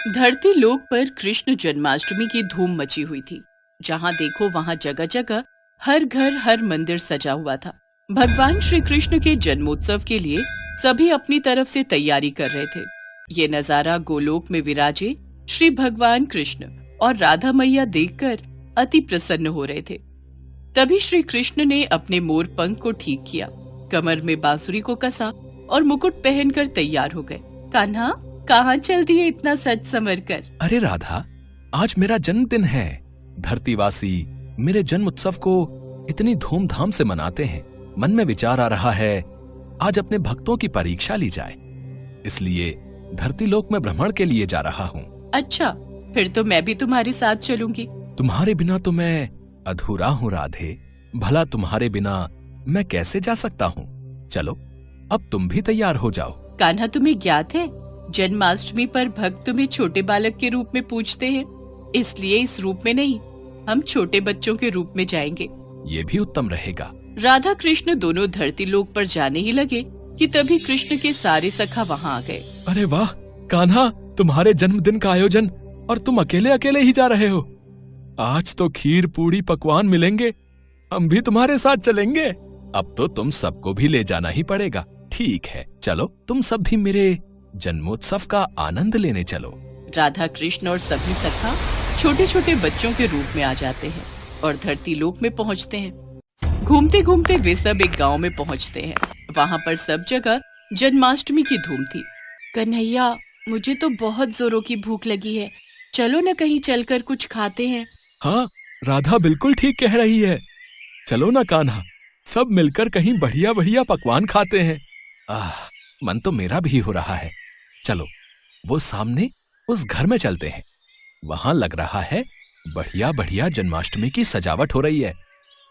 धरती लोक पर कृष्ण जन्माष्टमी की धूम मची हुई थी। जहां देखो वहां जगह जगह हर घर हर मंदिर सजा हुआ था। भगवान श्री कृष्ण के जन्मोत्सव के लिए सभी अपनी तरफ से तैयारी कर रहे थे। ये नजारा गोलोक में विराजे श्री भगवान कृष्ण और राधा मैया देखकर अति प्रसन्न हो रहे थे। तभी श्री कृष्ण ने अपने मोर पंख को ठीक किया, कमर में बांसुरी को कसा और मुकुट पहनकर तैयार हो गए। कान्हा, कहाँ चल दिए इतना सज संवर कर? अरे राधा, आज मेरा जन्मदिन है। धरतीवासी मेरे जन्म उत्सव को इतनी धूमधाम से मनाते हैं। मन में विचार आ रहा है आज अपने भक्तों की परीक्षा ली जाए, इसलिए धरती लोक में भ्रमण के लिए जा रहा हूँ। अच्छा, फिर तो मैं भी तुम्हारे साथ चलूंगी। तुम्हारे बिना तो मैं अधूरा हूँ राधे। भला तुम्हारे बिना मैं कैसे जा सकता हूँ? चलो, अब तुम भी तैयार हो जाओ। कान्हा, तुम्हें ज्ञात है जन्माष्टमी पर भक्त तुम्हें छोटे बालक के रूप में पूजते हैं, इसलिए इस रूप में नहीं, हम छोटे बच्चों के रूप में जाएंगे। ये भी उत्तम रहेगा। राधा कृष्ण दोनों धरती लोक पर जाने ही लगे कि तभी कृष्ण के सारे सखा वहाँ आ गए। अरे वाह कान्हा, तुम्हारे जन्मदिन का आयोजन और तुम अकेले अकेले ही जा रहे हो। आज तो खीर पूड़ी पकवान मिलेंगे, हम भी तुम्हारे साथ चलेंगे। अब तो तुम सबको भी ले जाना ही पड़ेगा। ठीक है, चलो तुम सब भी मेरे जन्मोत्सव का आनंद लेने चलो। राधा कृष्ण और सभी सखा छोटे छोटे बच्चों के रूप में आ जाते हैं और धरती लोक में पहुंचते हैं। घूमते घूमते वे सब एक गांव में पहुंचते हैं। वहां पर सब जगह जन्माष्टमी की धूम थी। कन्हैया, मुझे तो बहुत जोरों की भूख लगी है, चलो न कहीं चलकर कुछ खाते हैं। हाँ, राधा बिल्कुल ठीक कह रही है। चलो ना कान्हा, सब मिलकर कहीं बढ़िया बढ़िया पकवान खाते हैं। मन तो मेरा भी हो रहा है। चलो, वो सामने उस घर में चलते हैं। वहां लग रहा है बढ़िया बढ़िया जन्माष्टमी की सजावट हो रही है।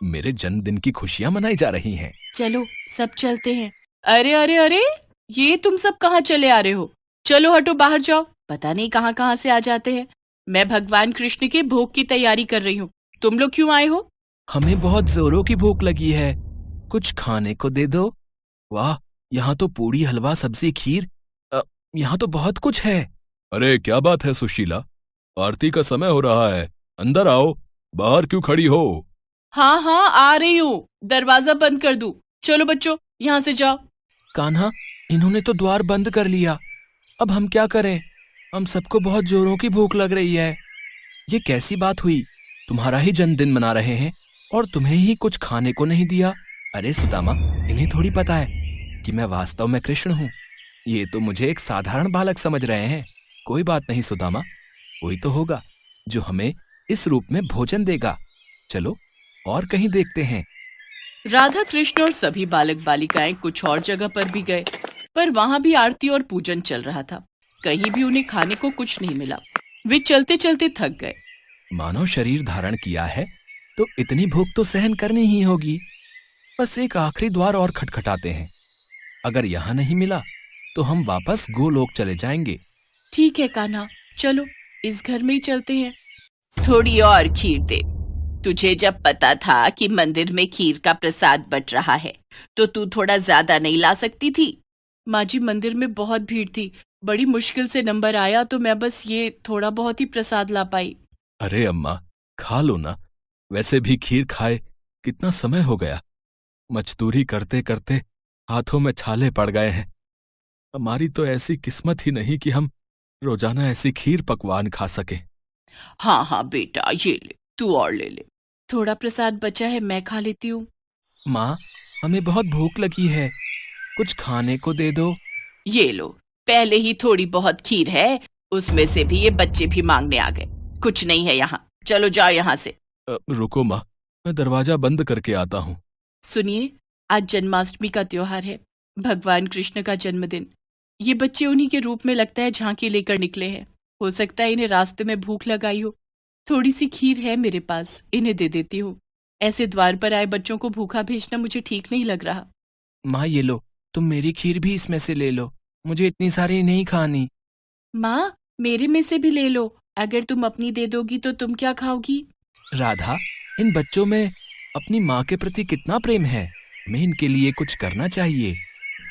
मेरे जन्मदिन की खुशियां मनाई जा रही हैं। चलो, सब चलते हैं। अरे अरे अरे, ये तुम सब कहाँ चले आ रहे हो? चलो हटो, बाहर जाओ। पता नहीं कहाँ कहाँ से आ जाते हैं। मैं भगवान कृष्ण के भोग की तैयारी कर रही हूँ। तुम लोग क्यों आए हो? हमें बहुत जोरों की भूख लगी है, कुछ खाने को दे दो। वाह, यहाँ तो पूड़ी हलवा सब्जी खीर, यहाँ तो बहुत कुछ है। अरे क्या बात है सुशीला, आरती का समय हो रहा है, अंदर आओ। बाहर क्यों खड़ी हो? हाँ हाँ, आ रही हूँ। दरवाजा बंद कर दूं? चलो बच्चों, यहाँ से जाओ। कान्हा, इन्होंने तो द्वार बंद कर लिया। अब हम क्या करें? हम सबको बहुत जोरों की भूख लग रही है। ये कैसी बात हुई? तुम्हारा ही जन्मदिन मना रहे हैं और तुम्हें ही कुछ खाने को नहीं दिया। अरे सुदामा, इन्हें थोड़ी पता है कि मैं वास्तव में कृष्ण हूँ। ये तो मुझे एक साधारण बालक समझ रहे हैं। कोई बात नहीं सुदामा, कोई तो होगा जो हमें इस रूप में भोजन देगा। चलो और कहीं देखते हैं। राधा कृष्ण और सभी बालक बालिकाएं कुछ और जगह पर भी गए, पर वहां भी आरती और पूजन चल रहा था। कहीं भी उन्हें खाने को कुछ नहीं मिला। वे चलते चलते थक गए। मानव शरीर धारण किया है तो इतनी भूख तो सहन करनी ही होगी। बस एक आखिरी द्वार और खटखटाते हैं। अगर यहाँ नहीं मिला तो हम वापस गोलोक चले जाएंगे। ठीक है कान्हा, चलो इस घर में ही चलते हैं। थोड़ी और खीर दे। तुझे जब पता था कि मंदिर में खीर का प्रसाद बट रहा है तो तू थोड़ा ज्यादा नहीं ला सकती थी? माँ जी, मंदिर में बहुत भीड़ थी, बड़ी मुश्किल से नंबर आया तो मैं बस ये थोड़ा बहुत ही प्रसाद ला पाई। अरे अम्मा, खा लो ना। वैसे भी खीर खाए कितना समय हो गया। मजदूरी करते करते हाथों में छाले पड़ गए हैं। हमारी तो ऐसी किस्मत ही नहीं कि हम रोजाना ऐसी खीर पकवान खा सके। हाँ हाँ बेटा, ये ले, तू और ले ले। थोड़ा प्रसाद बचा है, मैं खा लेती हूँ। माँ, हमें बहुत भूख लगी है, कुछ खाने को दे दो। ये लो, पहले ही थोड़ी बहुत खीर है, उसमें से भी ये बच्चे भी मांगने आ गए। कुछ नहीं है यहाँ, चलो जाओ यहाँ से। रुको माँ, मैं दरवाजा बंद करके आता हूँ। सुनिए, आज जन्माष्टमी का त्योहार है, भगवान कृष्ण का जन्मदिन। ये बच्चे उन्हीं के रूप में लगता है झांकी लेकर निकले हैं। हो सकता है इन्हें रास्ते में भूख लगाई हो। थोड़ी सी खीर है मेरे पास, इन्हें दे देती हूँ। ऐसे द्वार पर आए बच्चों को भूखा भेजना मुझे ठीक नहीं लग रहा। माँ ये लो, तुम मेरी खीर भी इसमें से ले लो, मुझे इतनी सारी नहीं खानी। माँ, मेरे में से भी ले लो। अगर तुम अपनी दे दोगी तो तुम क्या खाओगी? राधा, इन बच्चों में अपनी माँ के प्रति कितना प्रेम है। हमें इनके लिए कुछ करना चाहिए।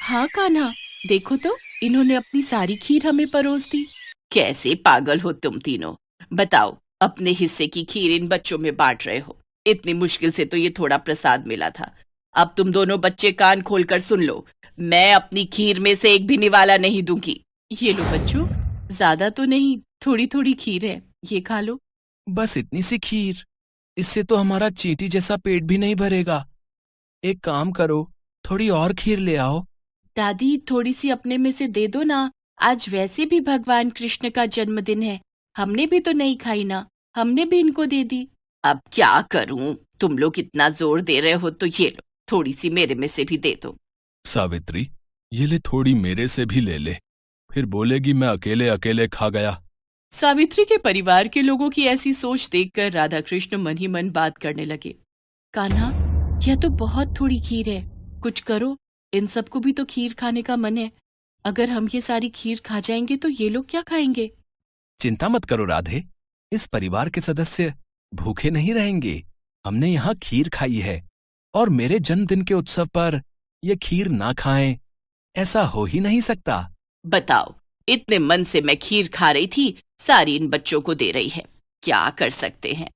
हाँ कान्हा, देखो तो, इन्होंने अपनी सारी खीर हमें परोस दी। कैसे पागल हो तुम तीनों। बताओ, अपने हिस्से की खीर इन बच्चों में बांट रहे हो। इतनी मुश्किल से तो ये थोड़ा प्रसाद मिला था। अब तुम दोनों बच्चे कान खोलकर सुन लो, मैं अपनी खीर में से एक भी निवाला नहीं दूंगी। ये लो बच्चों, ज्यादा तो नहीं, थोड़ी थोड़ी खीर है, ये खा लो। बस इतनी सी खीर? इससे तो हमारा चींटी जैसा पेट भी नहीं भरेगा। एक काम करो, थोड़ी और खीर ले आओ। दादी, थोड़ी सी अपने में से दे दो ना। आज वैसे भी भगवान कृष्ण का जन्मदिन है, हमने भी तो नहीं खाई ना, हमने भी इनको दे दी। अब क्या करूं, तुम लोग इतना जोर दे रहे हो तो ये लो, थोड़ी सी मेरे में से भी दे दो। सावित्री, ये ले, थोड़ी मेरे से भी ले ले, फिर बोलेगी मैं अकेले अकेले खा गया। सावित्री के परिवार के लोगों की ऐसी सोच देखकर राधा कृष्ण मन ही मन बात करने लगे। कान्हा, यह तो बहुत थोड़ी खीर है, कुछ करो, इन सबको भी तो खीर खाने का मन है। अगर हम ये सारी खीर खा जाएंगे तो ये लोग क्या खाएंगे? चिंता मत करो राधे, इस परिवार के सदस्य भूखे नहीं रहेंगे। हमने यहाँ खीर खाई है, और मेरे जन्मदिन के उत्सव पर ये खीर ना खाएं, ऐसा हो ही नहीं सकता। बताओ, इतने मन से मैं खीर खा रही थी, सारी इन बच्चों को दे रही है, क्या कर सकते हैं।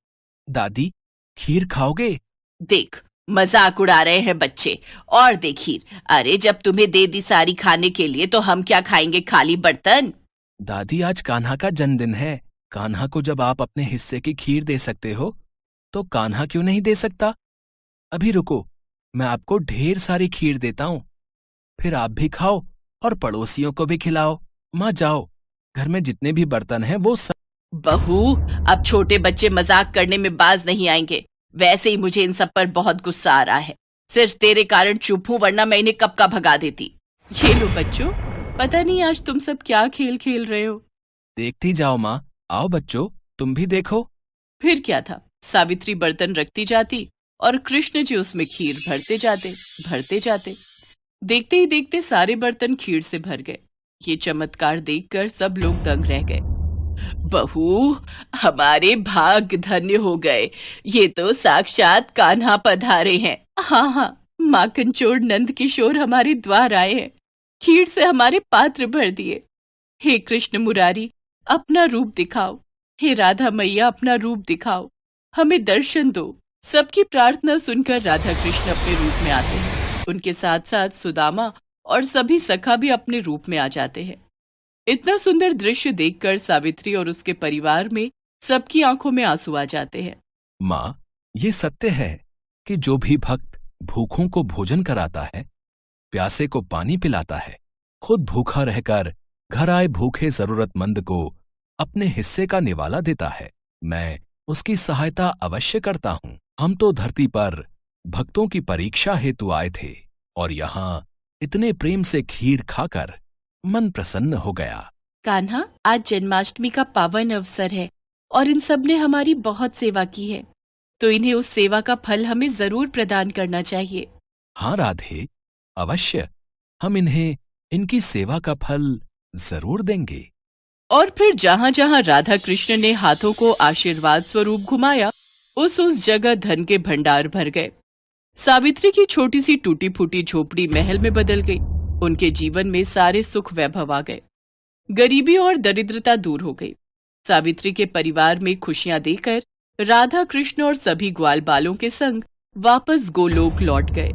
दादी, खीर खाओगे? देख, मजाक उड़ा रहे हैं बच्चे, और दे खीर। अरे जब तुम्हें दे दी सारी खाने के लिए तो हम क्या खाएंगे, खाली बर्तन? दादी, आज कान्हा का जन्मदिन है। कान्हा को जब आप अपने हिस्से की खीर दे सकते हो, तो कान्हा क्यों नहीं दे सकता? अभी रुको, मैं आपको ढेर सारी खीर देता हूँ, फिर आप भी खाओ और पड़ोसियों को भी खिलाओ। माँ जाओ, घर में जितने भी बर्तन हैं वो सब। बहू, अब छोटे बच्चे मजाक करने में बाज नहीं आएंगे। वैसे ही मुझे इन सब पर बहुत गुस्सा आ रहा है, सिर्फ तेरे कारण चुप हूं, वरना मैं इन्हें कब का भगा देती। ये लो बच्चों, पता नहीं आज तुम सब क्या खेल खेल रहे हो। देखती जाओ माँ, आओ बच्चों, तुम भी देखो। फिर क्या था, सावित्री बर्तन रखती जाती और कृष्ण जी उसमें खीर भरते जाते। देखते ही देखते सारे बर्तन खीर से भर गए। ये चमत्कार देखकर सब लोग दंग रह गए। बहू, हमारे भाग धन्य हो गए, ये तो साक्षात कान्हा पधारे हैं। हाँ हाँ, माखन चोर नंद किशोर हमारे द्वार आए हैं, खीर से हमारे पात्र भर दिए। हे कृष्ण मुरारी, अपना रूप दिखाओ। हे राधा मैया, अपना रूप दिखाओ, हमें दर्शन दो। सबकी प्रार्थना सुनकर राधा कृष्ण अपने रूप में आते हैं। उनके साथ साथ सुदामा और सभी सखा भी अपने रूप में आ जाते हैं। इतना सुंदर दृश्य देखकर सावित्री और उसके परिवार में सबकी आंखों में आंसू आ जाते हैं। माँ, ये सत्य है कि जो भी भक्त भूखों को भोजन कराता है, प्यासे को पानी पिलाता है, खुद भूखा रहकर घर आए भूखे जरूरतमंद को अपने हिस्से का निवाला देता है, मैं उसकी सहायता अवश्य करता हूँ। हम तो धरती पर भक्तों की परीक्षा हेतु आए थे, और यहाँ इतने प्रेम से खीर खाकर मन प्रसन्न हो गया। कान्हा, आज जन्माष्टमी का पावन अवसर है और इन सब ने हमारी बहुत सेवा की है, तो इन्हें उस सेवा का फल हमें जरूर प्रदान करना चाहिए। हाँ राधे, अवश्य, हम इन्हें इनकी सेवा का फल जरूर देंगे। और फिर जहाँ जहाँ राधा कृष्ण ने हाथों को आशीर्वाद स्वरूप घुमाया, उस जगह धन के भंडार भर गए। सावित्री की छोटी सी टूटी फूटी झोपड़ी महल में बदल गई। उनके जीवन में सारे सुख वैभव आ गए, गरीबी और दरिद्रता दूर हो गई। सावित्री के परिवार में खुशियां देकर राधा कृष्ण और सभी ग्वाल बालों के संग वापस गोलोक लौट गए।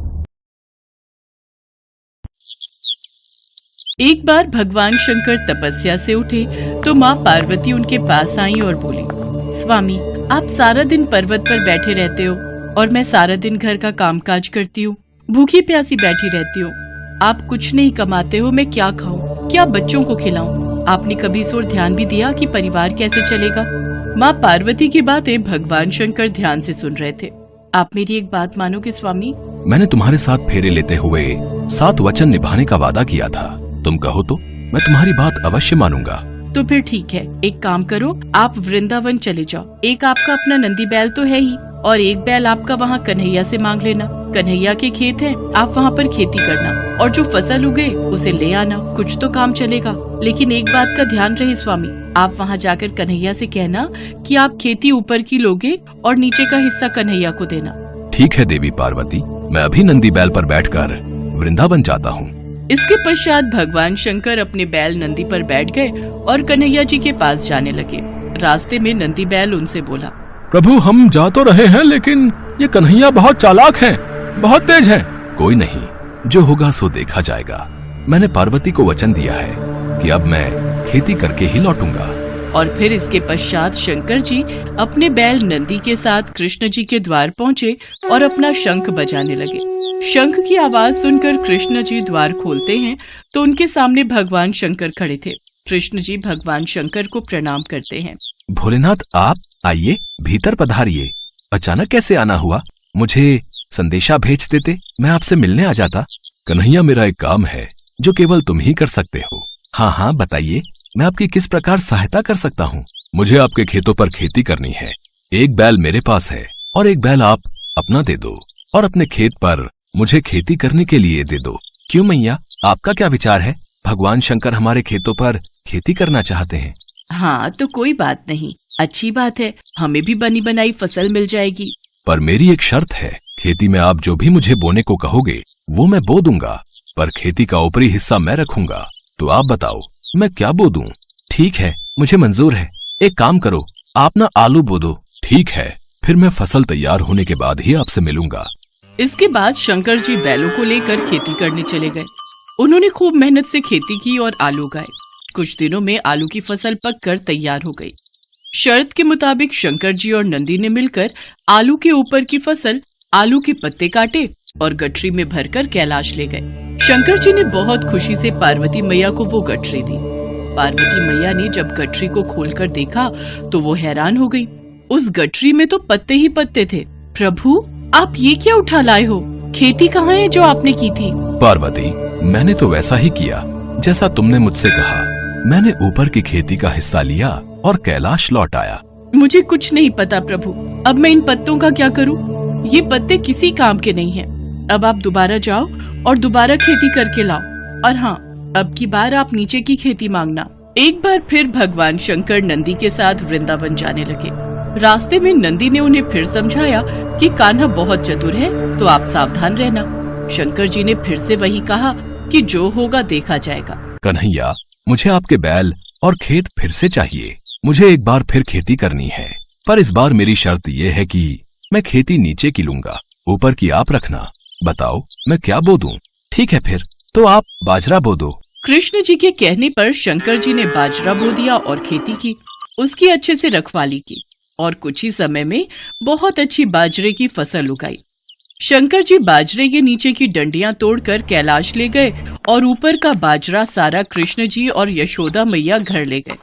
एक बार भगवान शंकर तपस्या से उठे तो माँ पार्वती उनके पास आई और बोली, स्वामी, आप सारा दिन पर्वत पर बैठे रहते हो और मैं सारा दिन घर का कामकाज करती हूँ, भूखी प्यासी बैठी रहती हूँ। आप कुछ नहीं कमाते हो, मैं क्या खाऊं, क्या बच्चों को खिलाऊं? आपने कभी इस ओर ध्यान भी दिया कि परिवार कैसे चलेगा? माँ पार्वती की बातें भगवान शंकर ध्यान से सुन रहे थे। आप मेरी एक बात मानोगे स्वामी? मैंने तुम्हारे साथ फेरे लेते हुए 7 वचन निभाने का वादा किया था। तुम कहो तो मैं तुम्हारी बात अवश्य मानूंगा। तो फिर ठीक है, एक काम करो, आप वृंदावन चले जाओ। एक आपका अपना नंदी बैल तो है ही, और एक बैल आपका वहाँ कन्हैया से मांग लेना। कन्हैया के खेत हैं, आप वहाँ पर खेती करना और जो फसल उगे उसे ले आना, कुछ तो काम चलेगा। लेकिन एक बात का ध्यान रहे स्वामी, आप वहाँ जाकर कन्हैया से कहना कि आप खेती ऊपर की लोगे और नीचे का हिस्सा कन्हैया को देना। ठीक है देवी पार्वती, मैं अभी नंदी बैल पर बैठकर वृंदावन जाता हूँ। इसके पश्चात भगवान शंकर अपने बैल नंदी पर बैठ गए और कन्हैया जी के पास जाने लगे। रास्ते में नंदी बैल उनसे बोला, प्रभु हम जा तो रहे हैं, लेकिन ये कन्हैया बहुत चालाक हैं, बहुत तेज हैं। कोई नहीं, जो होगा सो देखा जाएगा। मैंने पार्वती को वचन दिया है कि अब मैं खेती करके ही लौटूंगा। और फिर इसके पश्चात शंकर जी अपने बैल नंदी के साथ कृष्ण जी के द्वार पहुँचे और अपना शंख बजाने लगे। शंख की आवाज सुनकर कृष्ण जी द्वार खोलते हैं तो उनके सामने भगवान शंकर खड़े थे। कृष्ण जी भगवान शंकर को प्रणाम करते हैं। भोलेनाथ आप आइए, भीतर पधारिए। अचानक कैसे आना हुआ? मुझे संदेशा भेज देते, मैं आपसे मिलने आ जाता। कन्हैया मेरा एक काम है जो केवल तुम ही कर सकते हो। हाँ हाँ बताइए, मैं आपकी किस प्रकार सहायता कर सकता हूँ? मुझे आपके खेतों पर खेती करनी है। एक बैल मेरे पास है और एक बैल आप अपना दे दो और अपने खेत पर मुझे खेती करने के लिए दे दो। क्यों मैया, आपका क्या विचार है? भगवान शंकर हमारे खेतों पर खेती करना चाहते हैं। हाँ तो कोई बात नहीं, अच्छी बात है, हमें भी बनी बनाई फसल मिल जाएगी। पर मेरी एक शर्त है, खेती में आप जो भी मुझे बोने को कहोगे वो मैं बो दूंगा, पर खेती का ऊपरी हिस्सा मैं रखूंगा। तो आप बताओ मैं क्या बो दूं? ठीक है, मुझे मंजूर है। एक काम करो, आप ना आलू बो दो। ठीक है, फिर मैं फसल तैयार होने के बाद ही आपसे मिलूंगा। इसके बाद शंकर जी बैलों को लेकर खेती करने चले गए। उन्होंने खूब मेहनत से खेती की और आलू उगाए। कुछ दिनों में आलू की फसल पककर तैयार हो गई। शर्त के मुताबिक शंकर जी और नंदी ने मिलकर आलू के ऊपर की फसल, आलू के पत्ते काटे और गठरी में भरकर कैलाश ले गए। शंकर जी ने बहुत खुशी से पार्वती मैया को वो गठरी दी। पार्वती मैया ने जब गठरी को खोलकर देखा तो वो हैरान हो गई। उस गठरी में तो पत्ते ही पत्ते थे। प्रभु आप ये क्या उठा लाए हो? खेती कहाँ है जो आपने की थी? पार्वती मैंने तो वैसा ही किया जैसा तुमने मुझसे कहा। मैंने ऊपर की खेती का हिस्सा लिया और कैलाश लौट आया। मुझे कुछ नहीं पता प्रभु, अब मैं इन पत्तों का क्या करूं? ये पत्ते किसी काम के नहीं हैं। अब आप दोबारा जाओ और दोबारा खेती करके लाओ। और हाँ, अब की बार आप नीचे की खेती मांगना। एक बार फिर भगवान शंकर नंदी के साथ वृंदावन जाने लगे। रास्ते में नंदी ने उन्हें फिर समझाया कि कान्हा बहुत चतुर है, तो आप सावधान रहना। शंकर जी ने फिर से वही कहा कि जो होगा देखा जाएगा। कन्हैया मुझे आपके बैल और खेत फिर से चाहिए। मुझे एक बार फिर खेती करनी है, पर इस बार मेरी शर्त ये है कि मैं खेती नीचे की लूंगा, ऊपर की आप रखना। बताओ मैं क्या बो दूं? ठीक है फिर तो आप बाजरा बो दो। कृष्ण जी के कहने पर शंकर जी ने बाजरा बो दिया और खेती की। उसकी अच्छे से रखवाली की और कुछ ही समय में बहुत अच्छी बाजरे की फसल उगाई। शंकर जी बाजरे के नीचे की डंडियां तोड़कर कैलाश ले गए और ऊपर का बाजरा सारा कृष्ण जी और यशोदा मैया घर ले गए।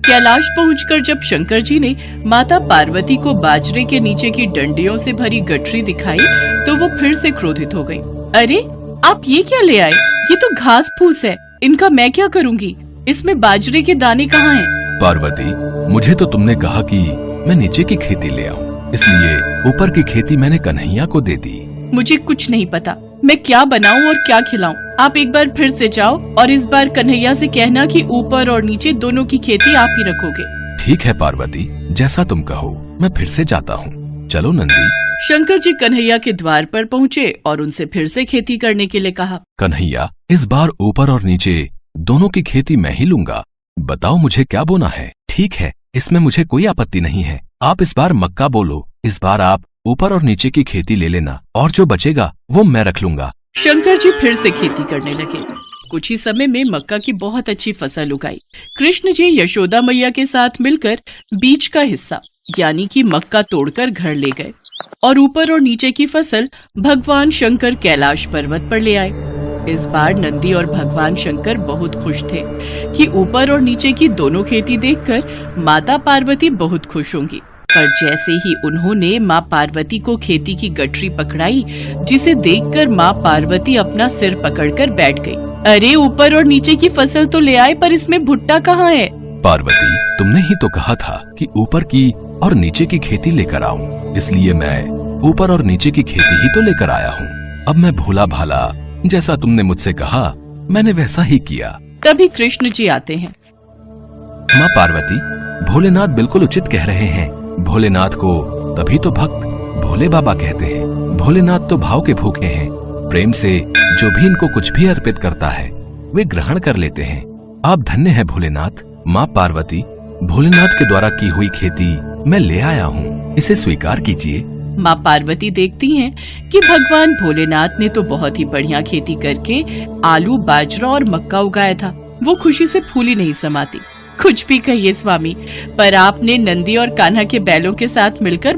कैलाश पहुंचकर जब शंकर जी ने माता पार्वती को बाजरे के नीचे की डंडियों से भरी गठरी दिखाई तो वो फिर से क्रोधित हो गई। अरे आप ये क्या ले आए? ये तो घास फूस है, इनका मैं क्या करूंगी? इसमें बाजरे के दाने कहाँ हैं? पार्वती मुझे तो तुमने कहा कि मैं नीचे की खेती ले आऊं, इसलिए ऊपर की खेती मैंने कन्हैया को दे दी। मुझे कुछ नहीं पता, मैं क्या बनाऊं और क्या खिलाऊं। आप एक बार फिर से जाओ और इस बार कन्हैया से कहना कि ऊपर और नीचे दोनों की खेती आप ही रखोगे। ठीक है पार्वती, जैसा तुम कहो, मैं फिर से जाता हूँ। चलो नंदी। शंकर जी कन्हैया के द्वार पर पहुँचे और उनसे फिर से खेती करने के लिए कहा। कन्हैया इस बार ऊपर और नीचे दोनों की खेती मैं ही लूंगा। बताओ मुझे क्या बोना है? ठीक है, इसमें मुझे कोई आपत्ति नहीं है। आप इस बार मक्का बोलो। इस बार आप ऊपर और नीचे की खेती ले लेना और जो बचेगा वो मैं रख लूंगा। शंकर जी फिर से खेती करने लगे। कुछ ही समय में मक्का की बहुत अच्छी फसल उगाई। कृष्ण जी यशोदा मैया के साथ मिलकर बीच का हिस्सा यानी कि मक्का तोड़कर घर ले गए और ऊपर और नीचे की फसल भगवान शंकर कैलाश पर्वत पर ले आए। इस बार नंदी और भगवान शंकर बहुत खुश थे कि ऊपर और नीचे की दोनों खेती देखकर माता पार्वती बहुत खुश होंगी। पर जैसे ही उन्होंने माँ पार्वती को खेती की गठरी पकड़ाई, जिसे देखकर माँ पार्वती अपना सिर पकड़कर बैठ गई। अरे ऊपर और नीचे की फसल तो ले आए, पर इसमें भुट्टा कहाँ है? पार्वती तुमने ही तो कहा था कि ऊपर की और नीचे की खेती लेकर आऊं, इसलिए मैं ऊपर और नीचे की खेती ही तो लेकर आया हूँ। अब मैं भोला भाला जैसा तुमने मुझसे कहा मैंने वैसा ही किया। तभी कृष्ण जी आते हैं। माँ पार्वती भोलेनाथ बिल्कुल उचित कह रहे हैं। भोलेनाथ को तभी तो भक्त भोले बाबा कहते हैं। भोलेनाथ तो भाव के भूखे हैं। प्रेम से जो भी इनको कुछ भी अर्पित करता है वे ग्रहण कर लेते हैं। आप धन्य हैं भोलेनाथ। माँ पार्वती, भोलेनाथ के द्वारा की हुई खेती मैं ले आया हूँ, इसे स्वीकार कीजिए। माँ पार्वती देखती हैं कि भगवान भोलेनाथ ने तो बहुत ही बढ़िया खेती करके आलू, बाजरा और मक्का उगाया था। वो खुशी से फूली नहीं समाती। कुछ भी कहिए स्वामी, पर आपने नंदी और कान्हा के बैलों के साथ मिलकर